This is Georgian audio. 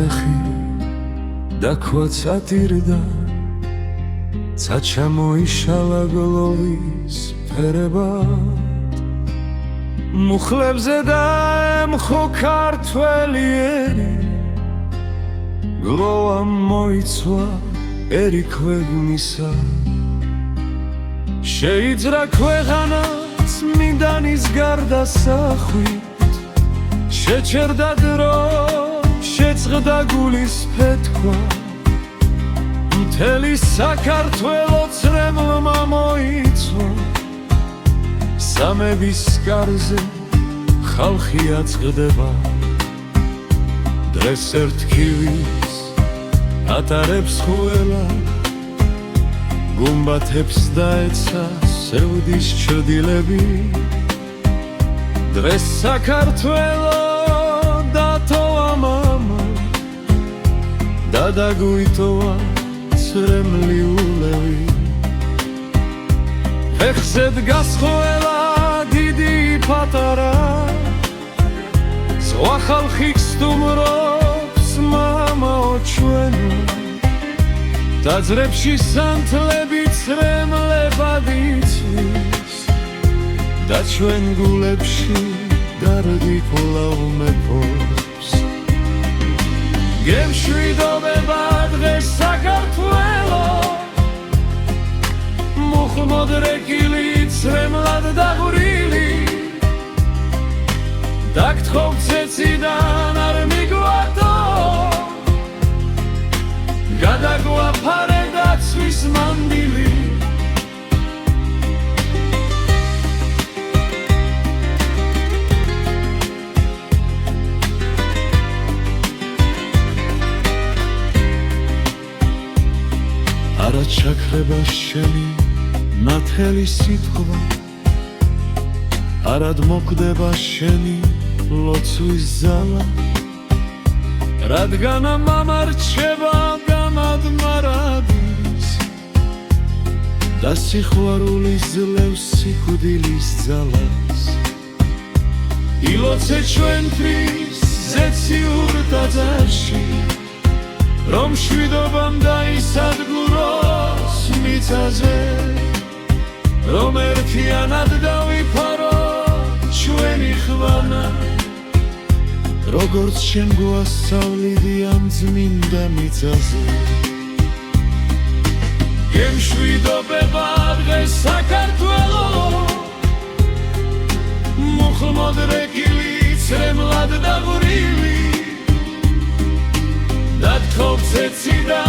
ფეხი და ქვაცატირდა ცაჩამოიშალა გლოვის ფერებად მუხლებზე დაემხო ქართველიერი გლოვა მოიცვა ერი ქვეგნისა შეიძრა ქვეყანაც მიდანის გარდა სახვით შეჩერდა დრო შეწყდა გულის ფეთქვა მთელი საქართველო ცრემლმა მოიცვა სამების კარზე ხალხი აწყდება დღეს ერთ ქივის ატარებს ყველა გუმბათებს დაეცა სევდის ჩრდილები დღეს საქართველო დათოვა მამა და დაგვიტოვა ცრემლიულები ფეხზე დგას ყველა დიდი პატარა ზღვა ხალხი გსტუმრობს მამაო ჩვენო დაძრებში სანთლები ცრემლებად იცვის და ჩვენ გულებში დარდი კვლავ მეფობს გემშვიდობება დღეს საქართველო მუხლმოდრეკილი ცრემლად დაღვრილი დაგთხოვ ცეციდან არ მიგვატო გადაგვაფარე დაცვის მანდილი არა ჩაქრება შენი ნათელი სიტყვა არად მოკვდება შენი ლოცვის ზალა რადგან ამარჩება გამადმარადის და სიყვარული ძლევს სიკვდილის ძალას ილოცე ჩვენთვის ზეციურ ტაძარში რომ შვიდობამ დაისადგუროს მიწაზე რომ ერთიანად დავიფარო ჩვენი ხვანა როგორც შენ გვასწავლიდი ამ წმინდა მიწაზე გემშვიდობება დღეს საქართველო მუხლმოდრეკილი ცრემლად დაღვრილი დათხოვ ცეციდან